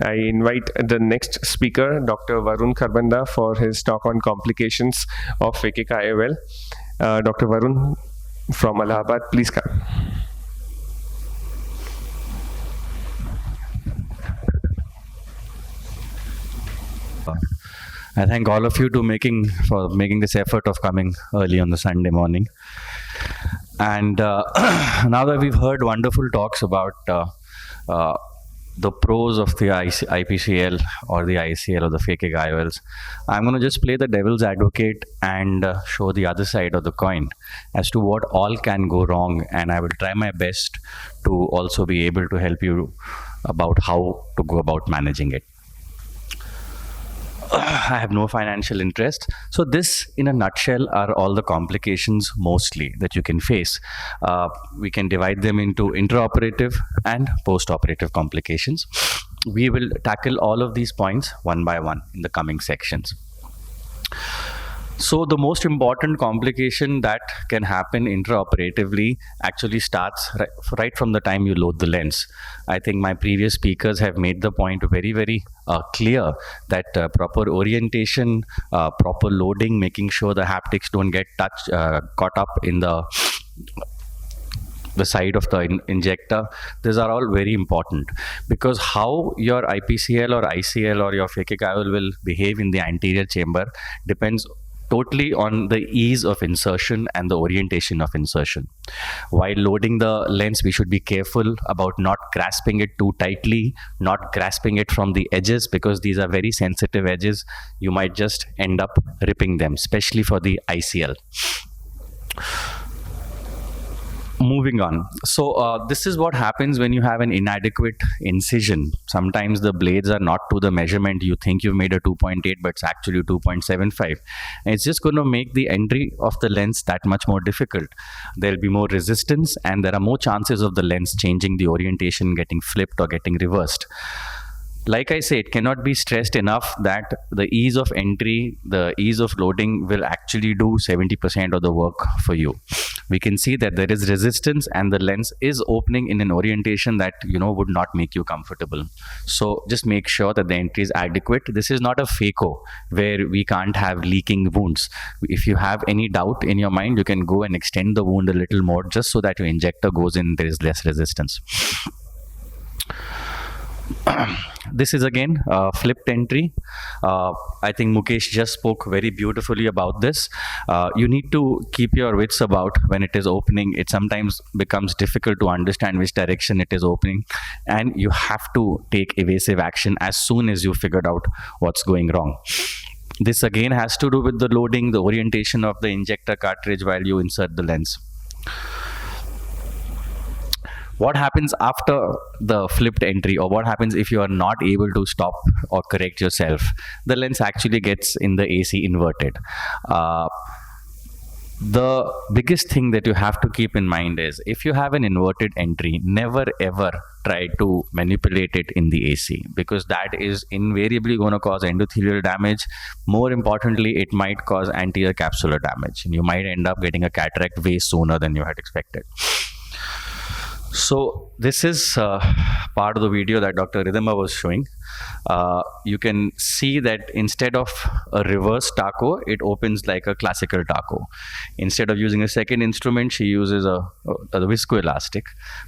I invite the next speaker, Dr. VARUN KHARBANDA, for his talk on complications of PHAKIC IOL. Dr. VARUN from Allahabad, please come. I thank all of you for making this effort of coming early on the Sunday morning. And now that we've heard wonderful talks about the pros of the IPCL or the ICL or the PHAKIC IOLs, I'm going to just play the devil's advocate and show the other side of the coin as to what all can go wrong, and I will try my best to also be able to help you about how to go about managing it. I have no financial interest. So this, in a nutshell, are all the complications mostly that you can face. We can divide them into intraoperative and postoperative complications. We will tackle all of these points one by one in the coming sections. So the most important complication that can happen intraoperatively actually starts right from the time you load the lens. I think my previous speakers have made the point very, very clear that proper orientation, proper loading, making sure the haptics don't get caught up in the side of the injector. These are all very important, because how your IPCL or ICL or your PHAKIC IOL will behave in the anterior chamber depends totally on the ease of insertion and the orientation of insertion. While loading the lens, we should be careful about not grasping it too tightly, not grasping it from the edges, because these are very sensitive edges. You might just end up ripping them, especially for the ICL. Moving on. So this is what happens when you have an inadequate incision. Sometimes the blades are not to the measurement. You think you've made a 2.8, but it's actually 2.75. And it's just going to make the entry of the lens that much more difficult. There'll be more resistance, and there are more chances of the lens changing the orientation, getting flipped or getting reversed. Like I say, it cannot be stressed enough that the ease of entry, the ease of loading will actually do 70% of the work for you. We can see that there is resistance and the lens is opening in an orientation that, you know, would not make you comfortable. So just make sure that the entry is adequate. This is not a phaco where we can't have leaking wounds. If you have any doubt in your mind, you can go and extend the wound a little more just so that your injector goes in, there is less resistance. This is again flipped entry. I think Mukesh just spoke very beautifully about this. You need to keep your wits about when it is opening. It sometimes becomes difficult to understand which direction it is opening, and you have to take evasive action as soon as you figured out what's going wrong. This again has to do with the loading, the orientation of the injector cartridge while you insert the lens. What happens after the flipped entry, or what happens if you are not able to stop or correct yourself? The lens actually gets in the AC inverted. The biggest thing that you have to keep in mind is, if you have an inverted entry, never ever try to manipulate it in the AC, because that is invariably going to cause endothelial damage. More importantly, it might cause anterior capsular damage, and you might end up getting a cataract way sooner than you had expected. So this is part of the video that Dr. Ridhima was showing. You can see that instead of a reverse taco, it opens like a classical taco. Instead of using a second instrument, she uses a viscoelastic.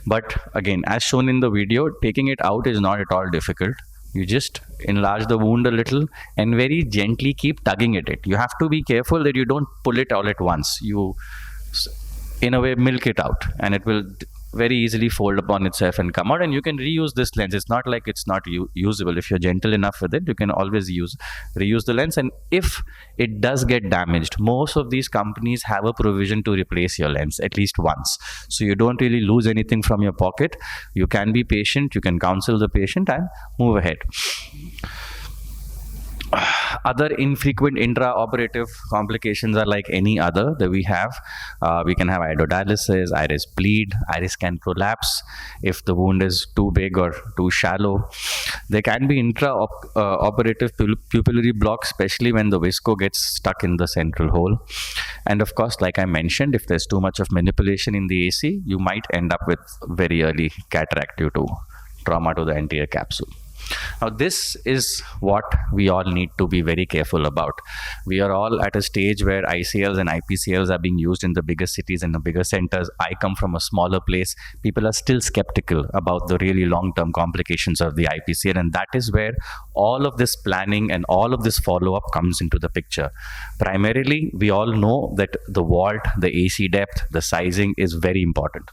But again, as shown in the video, taking it out is not at all difficult. You just enlarge the wound a little and very gently keep tugging at it. You have to be careful that you don't pull it all at once. You, in a way, milk it out, and it will very easily fold upon itself and come out, and you can reuse this lens. It's not like it's not usable. If you're gentle enough with it, you can always reuse the lens. And if it does get damaged, most of these companies have a provision to replace your lens at least once, so you don't really lose anything from your pocket. You can be patient, you can counsel the patient and move ahead. Other infrequent intraoperative complications are like any other that we have. We can have iododialysis, iris bleed, iris can prolapse if the wound is too big or too shallow. There can be intraoperative pupillary block, especially when the visco gets stuck in the central hole. And of course, like I mentioned, if there's too much of manipulation in the AC, you might end up with very early cataract due to trauma to the anterior capsule. Now, this is what we all need to be very careful about. We are all at a stage where ICLs and IPCLs are being used in the bigger cities and the bigger centers. I come from a smaller place. People are still skeptical about the really long-term complications of the IPCL, and that is where all of this planning and all of this follow-up comes into the picture. Primarily, we all know that the vault, the AC depth, the sizing is very important.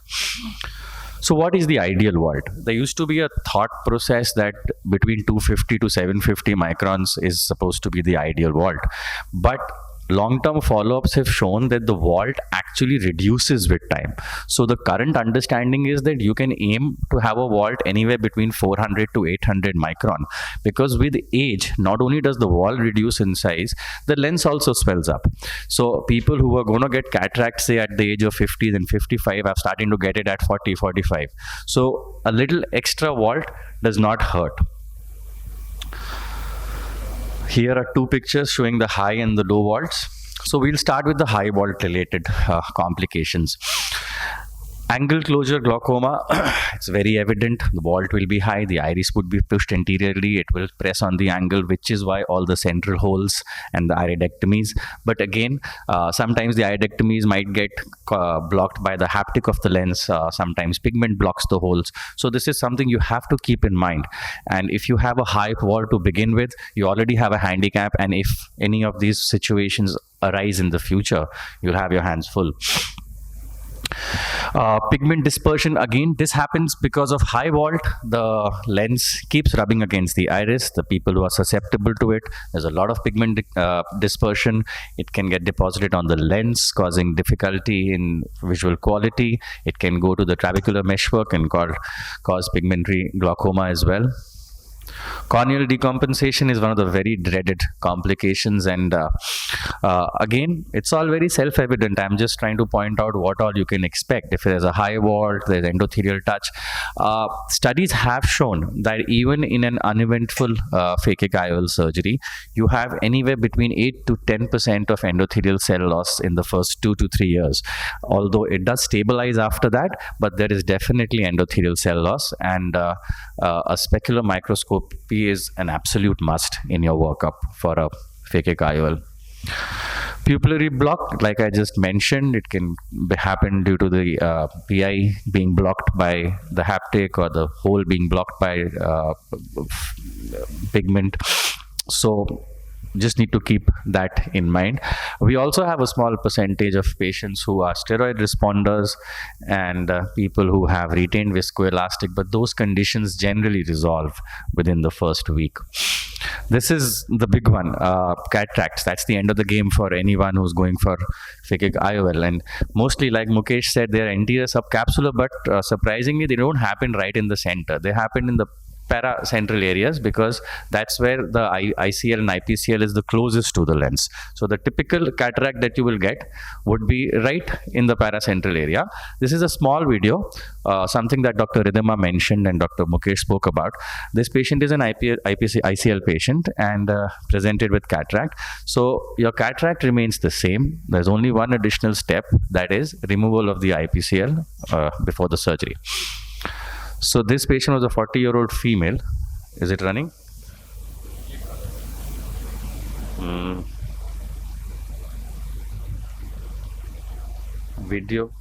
So what is the ideal vault? There used to be a thought process that between 250 to 750 microns is supposed to be the ideal vault. But long-term follow-ups have shown that the vault actually reduces with time. So the current understanding is that you can aim to have a vault anywhere between 400 to 800 micron, because with age, not only does the vault reduce in size, the lens also swells up. So people who are going to get cataract, say at the age of 50 and 55, are starting to get it at 40, 45. So a little extra vault does not hurt. Here are two pictures showing the high and the low vaults. So we'll start with the high vault related complications. Angle closure glaucoma, it's very evident. The vault will be high, the iris would be pushed anteriorly, it will press on the angle, which is why all the central holes and the iridectomies. But again, sometimes the iridectomies might get blocked by the haptic of the lens, sometimes pigment blocks the holes. So this is something you have to keep in mind. And if you have a high vault to begin with, you already have a handicap, and if any of these situations arise in the future, you'll have your hands full. Pigment dispersion, again, this happens because of high vault. The lens keeps rubbing against the iris. The people who are susceptible to it, there's a lot of pigment dispersion. It can get deposited on the lens, causing difficulty in visual quality. It can go to the trabecular meshwork and cause pigmentary glaucoma as well. Corneal decompensation is one of the very dreaded complications, and again, it's all very self-evident. I'm just trying to point out what all you can expect. If there's a high vault, there's endothelial touch. Studies have shown that even in an uneventful phakic IOL surgery, you have anywhere between 8 to 10% of endothelial cell loss in the first 2 to 3 years. Although it does stabilize after that, but there is definitely endothelial cell loss, and a specular microscopy is an absolute must in your workup for a phakic IOL. Pupillary block, like I just mentioned, it can happen due to the PI being blocked by the haptic or the hole being blocked by pigment. So just need to keep that in mind. We also have a small percentage of patients who are steroid responders and people who have retained viscoelastic, but those conditions generally resolve within the first week. This is the big one, cataracts. That's the end of the game for anyone who's going for phakic IOL. And mostly, like Mukesh said, they're anterior subcapsular, but surprisingly, they don't happen right in the center. They happen in the paracentral areas, because that's where the ICL and IPCL is the closest to the lens. So the typical cataract that you will get would be right in the paracentral area. This is a small video, something that Dr. Ridhima mentioned and Dr. Mukesh spoke about. This patient is an ICL patient and presented with cataract. So your cataract remains the same. There's only one additional step, that is removal of the IPCL before the surgery. So this patient was a 40-year-old female. Is it running? Video.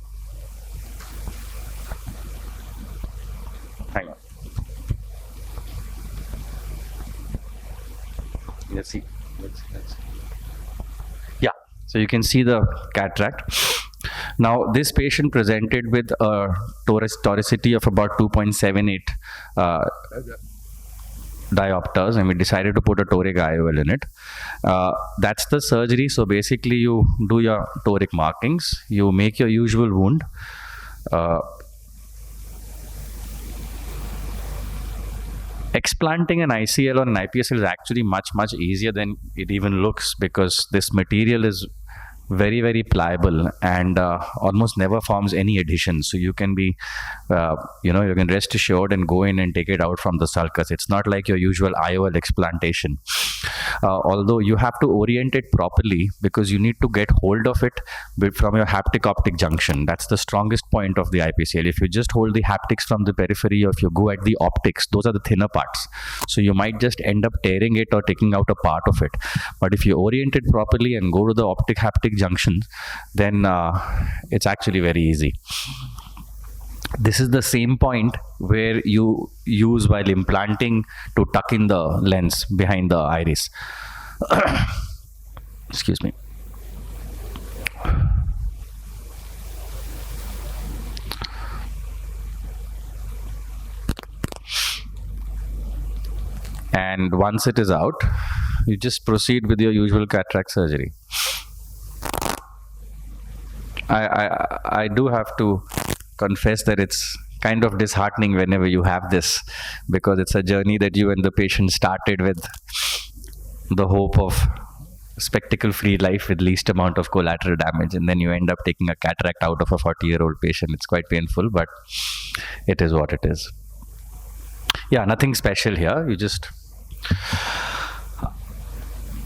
Hang on. Let's see. Let's see. Yeah. So you can see the cataract. Now, this patient presented with a toricity of about 2.78 diopters, and we decided to put a toric IOL in it. That's the surgery. So basically, you do your toric markings, you make your usual wound. Explanting an ICL or an IPSL is actually much easier than it even looks, because this material is very, very pliable and almost never forms any adhesion. So you can be, you can rest assured and go in and take it out from the sulcus. It's not like your usual IOL explantation. Although you have to orient it properly because you need to get hold of it from your haptic optic junction. That's the strongest point of the IPCL. If you just hold the haptics from the periphery, or if you go at the optics, those are the thinner parts. So you might just end up tearing it or taking out a part of it. But if you orient it properly and go to the optic haptic junction, then it's actually very easy. This is the same point where you use while implanting to tuck in the lens behind the iris. Excuse me. And once it is out, you just proceed with your usual cataract surgery. I do have to confess that it's kind of disheartening whenever you have this, because it's a journey that you and the patient started with the hope of spectacle-free life with least amount of collateral damage, and then you end up taking a cataract out of a 40-year-old patient. It's quite painful, but it is what it is. Yeah, nothing special here. You just...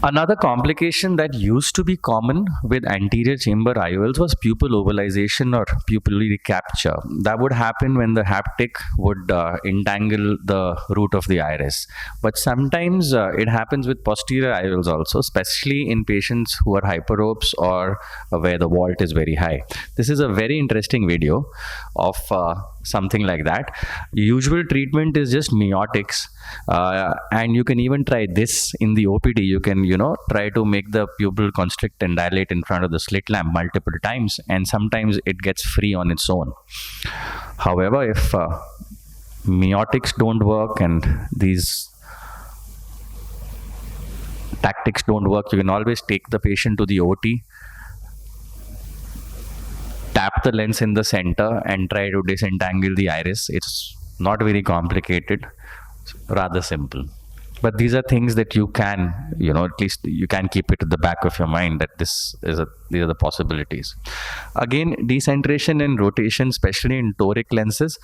Another complication that used to be common with anterior chamber IOLs was pupil ovalization or pupillary capture. That would happen when the haptic would entangle the root of the iris. But sometimes it happens with posterior IOLs also, especially in patients who are hyperopes or where the vault is very high. This is a very interesting video of something like that. Usual treatment is just miotics, and you can even try this in the OPD. You can, try to make the pupil constrict and dilate in front of the slit lamp multiple times, and sometimes it gets free on its own. However, if miotics don't work and these tactics don't work, you can always take the patient to the OT, tap the lens in the center and try to disentangle the iris. It's not very complicated, rather simple. But these are things that you can, at least you can keep it at the back of your mind that these are the possibilities. Again, decentration and rotation, especially in toric lenses.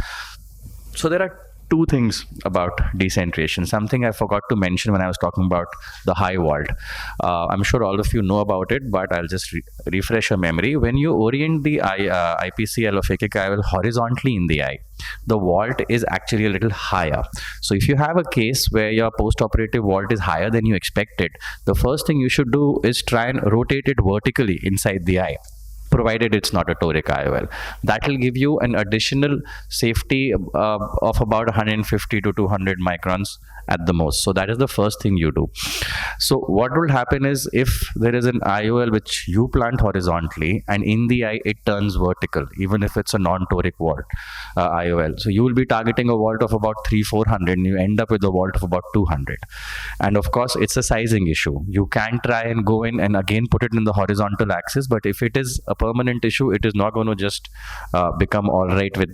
So there are two things about decentration. Something I forgot to mention when I was talking about the high vault. I'm sure all of you know about it, but I'll just refresh your memory. When you orient the IPCL or phakic IOL horizontally in the eye, the vault is actually a little higher. So if you have a case where your post-operative vault is higher than you expected, the first thing you should do is try and rotate it vertically inside the eye, provided it's not a toric IOL. That will give you an additional safety of about 150 to 200 microns at the most. So that is the first thing you do. So what will happen is, if there is an IOL which you plant horizontally and in the eye it turns vertical, even if it's a non-toric vault IOL, so you will be targeting a vault of about 300-400 and you end up with a vault of about 200. And of course it's a sizing issue. You can try and go in and again put it in the horizontal axis, but if it is a permanent issue, it is not going to just become all right with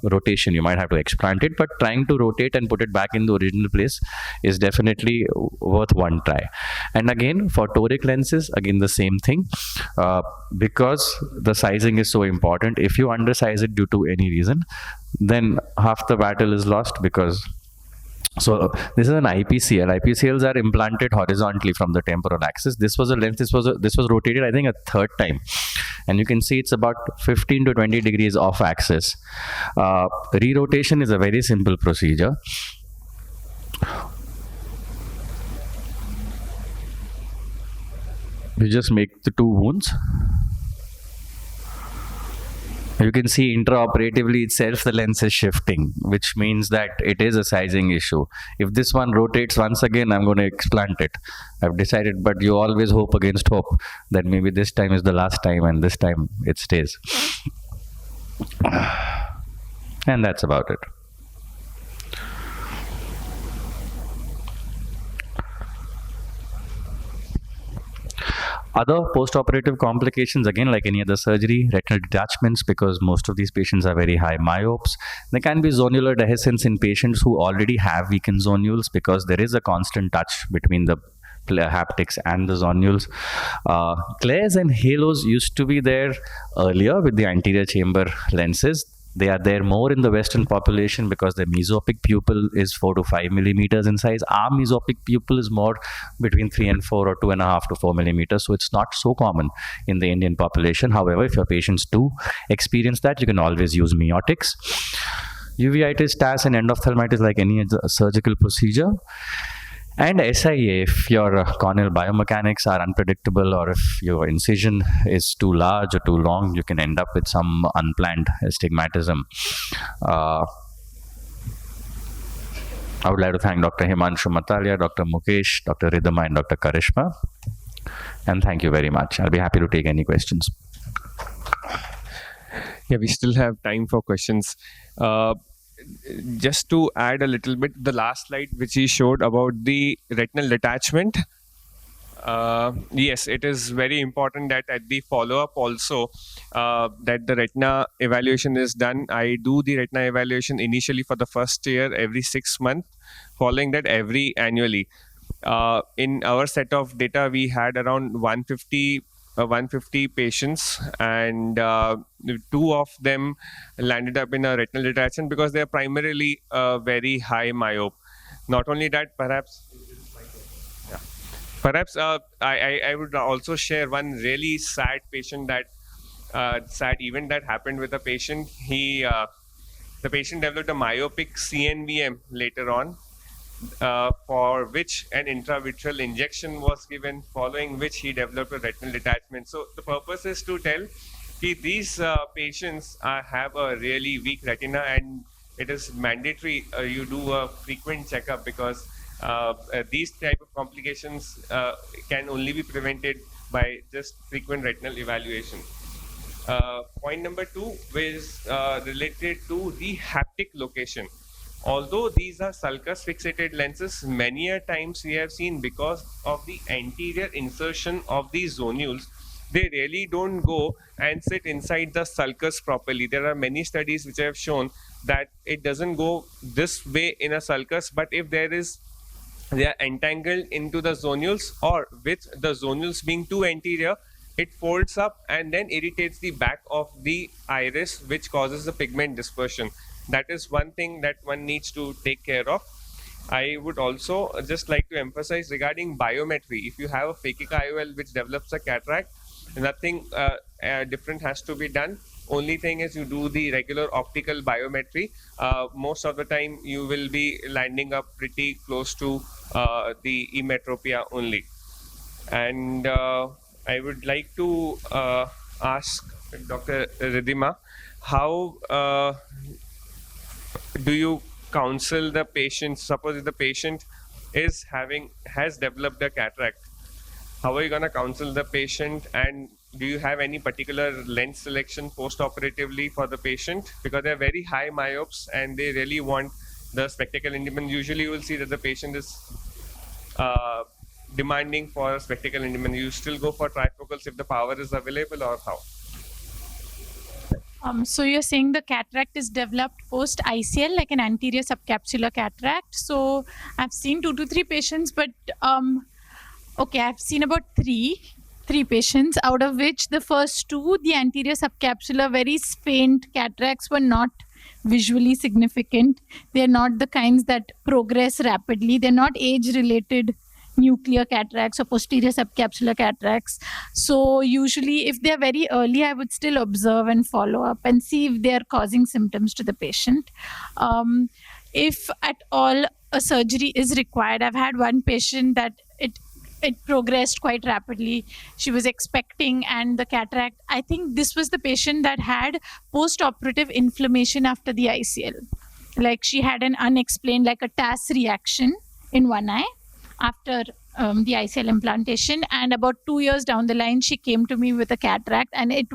rotation. You might have to explant it, but trying to rotate and put it back in the original place is definitely worth one try. And again, for toric lenses, again the same thing, because the sizing is so important. If you undersize it due to any reason, then half the battle is lost. Because so this is an IPCL. IPCLs are implanted horizontally from the temporal axis. This was a lens. This was rotated, I think, a third time, and you can see it's about 15 to 20 degrees off axis. Re-rotation is a very simple procedure. You just make the two wounds. You can see intraoperatively itself the lens is shifting, which means that it is a sizing issue. If this one rotates once again, I'm going to explant it. I've decided, but you always hope against hope that maybe this time is the last time and this time it stays. And that's about it. Other post-operative complications, again, like any other surgery, retinal detachments, because most of these patients are very high myopes. There can be zonular dehiscence in patients who already have weakened zonules, because there is a constant touch between the haptics and the zonules. Glares and halos used to be there earlier with the anterior chamber lenses. They are there more in the Western population because the mesopic pupil is 4 to 5 millimeters in size. Our mesopic pupil is more between 3 and 4 or 2.5 to 4 millimeters. So it's not so common in the Indian population. However, if your patients do experience that, you can always use miotics. Uveitis, TAS, and endophthalmitis like any surgical procedure. And SIA, if your corneal biomechanics are unpredictable or if your incision is too large or too long, you can end up with some unplanned astigmatism. I would like to thank Dr. Himanshu Matalia, Dr. Mukesh, Dr. Ridhima, and Dr. Karishma. And thank you very much. I'll be happy to take any questions. Yeah, we still have time for questions. Just to add a little bit, the last slide which he showed about the retinal detachment. Yes, it is very important that at the follow-up also that the retina evaluation is done. I do the retina evaluation initially for the first year every 6 months, following that annually. In our set of data, we had around 150 patients, and 2 of them landed up in a retinal detachment because they are primarily very high myope. Not only that, perhaps I would also share one really sad patient sad event that happened with a patient. The patient developed a myopic CNVM later on, for which an intravitreal injection was given, following which he developed a retinal detachment. So the purpose is to tell these patients have a really weak retina, and it is mandatory you do a frequent checkup because these type of complications can only be prevented by just frequent retinal evaluation. Point number 2 is related to the haptic location. Although these are sulcus fixated lenses, many a times we have seen because of the anterior insertion of these zonules, they really don't go and sit inside the sulcus properly. There are many studies which have shown that it doesn't go this way in a sulcus, but if they are entangled into the zonules, or with the zonules being too anterior, it folds up and then irritates the back of the iris, which causes the pigment dispersion. That is one thing that one needs to take care of. I would also just like to emphasize regarding biometry. If you have a phakic IOL which develops a cataract, nothing different has to be done. Only thing is you do the regular optical biometry. Most of the time you will be landing up pretty close to the emetropia only. And I would like to ask Dr. Ridhima, how do you counsel the patient? Suppose if the patient has developed a cataract, how are you going to counsel the patient, and do you have any particular lens selection post-operatively for the patient? Because they're very high myopes and they really want the spectacle independence. Usually you will see that the patient is demanding for spectacle independence. You still go for trifocals if the power is available, or how? So you're saying the cataract is developed post ICL, like an anterior subcapsular cataract. So I've seen 2 to 3 patients, but okay, I've seen about three patients, out of which the first 2, the anterior subcapsular, very faint cataracts, were not visually significant. They're not the kinds that progress rapidly. They're not age-related nuclear cataracts or posterior subcapsular cataracts. So usually if they're very early, I would still observe and follow up and see if they're causing symptoms to the patient. If at all a surgery is required, I've had one patient that it progressed quite rapidly. She was expecting, and the cataract, I think this was the patient that had post-operative inflammation after the ICL. Like she had an unexplained, like a TAS reaction in one eye after the ICL implantation, and about 2 years down the line she came to me with a cataract, and it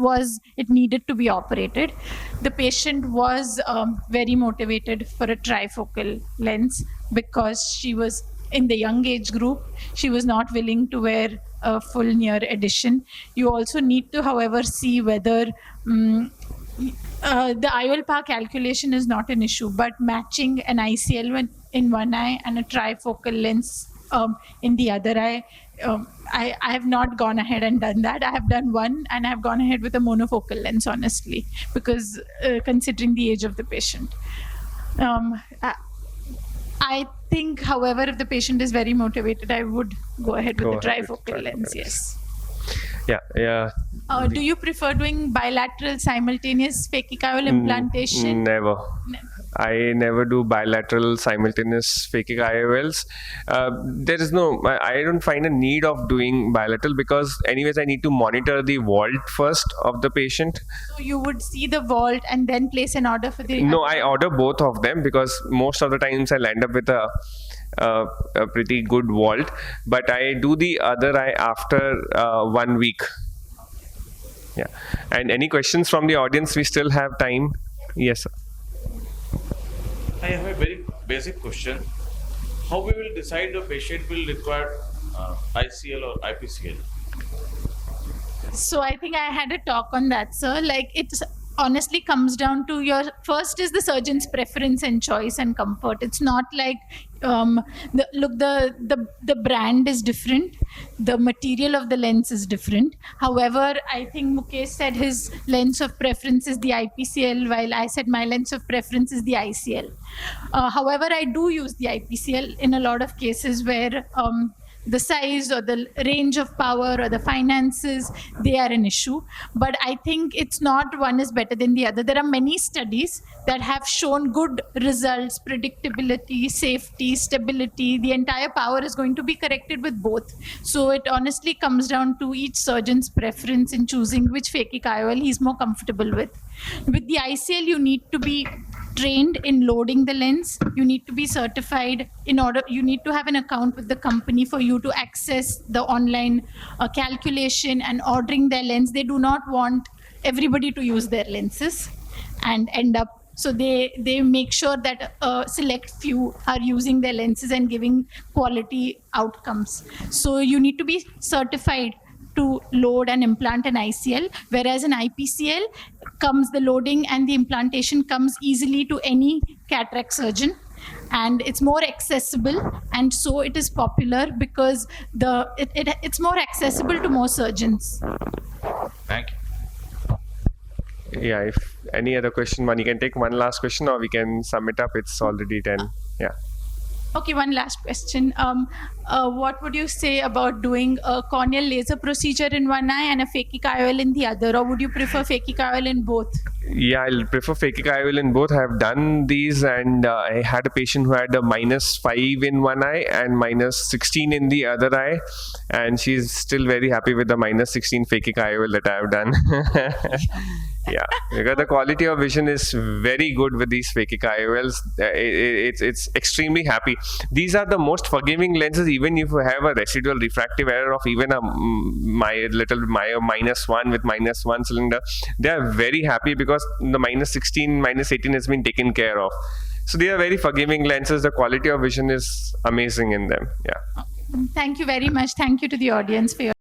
needed to be operated. The patient was very motivated for a trifocal lens because she was in the young age group. She was not willing to wear a full near edition. You also need to, however, see whether the IOL power calculation is not an issue, but matching an ICL in one eye and a trifocal lens in the other eye. I have not gone ahead and done that. I have done one, and I have gone ahead with a monofocal lens, honestly, because considering the age of the patient. I think, however, if the patient is very motivated, I would go ahead with the trifocal lens, yes. Yeah. Do you prefer doing bilateral simultaneous phakic IOL implantation? Never. I never do bilateral simultaneous phakic IOLs. There is no, I don't find a need of doing bilateral because anyways I need to monitor the vault first of the patient. So you would see the vault and then place an order for the... No, I order both of them because most of the times I'll end up with a pretty good vault, but I do the other eye after 1 week. Yeah. And any questions from the audience? We still have time. Yes, sir. I have a very basic question. How we will decide the patient will require ICL or IPCL? So I think I had a talk on that, sir. Like, it's honestly comes down to your first is the surgeon's preference and choice and comfort. It's not like the brand is different, the material of the lens is different. However, I think Mukesh said his lens of preference is the IPCL, while I said my lens of preference is the ICL. However, I do use the IPCL in a lot of cases where the size or the range of power or the finances, they are an issue. But I think it's not one is better than the other. There are many studies that have shown good results, predictability, safety, stability. The entire power is going to be corrected with both. So it honestly comes down to each surgeon's preference in choosing which phakic IOL he's more comfortable with. With the ICL, you need to be trained in loading the lens. You need to be certified you need to have an account with the company for you to access the online calculation and ordering their lens. They do not want everybody to use their lenses and end up, so they make sure that a select few are using their lenses and giving quality outcomes. So you need to be certified to load and implant an ICL, whereas an IPCL comes, the loading and the implantation comes easily to any cataract surgeon, and it's more accessible, and so it is popular because it's more accessible to more surgeons. Thank you. Yeah, if any other question, one, you can take one last question or we can sum it up. It's already 10. Yeah. Okay, one last question. What would you say about doing a corneal laser procedure in one eye and a phakic IOL in the other, or would you prefer phakic IOL in both? Yeah, I'll prefer phakic IOL in both. I have done these, and I had a patient who had a -5 in one eye and -16 in the other eye, and she's still very happy with the -16 phakic IOL that I have done. Yeah, because the quality of vision is very good with these phakic IOLs. It's extremely happy. These are the most forgiving lenses, even if you have a residual refractive error of even a little -1 with -1 cylinder. They are very happy because the -16, -18 has been taken care of. So they are very forgiving lenses. The quality of vision is amazing in them. Yeah. Thank you very much. Thank you to the audience for your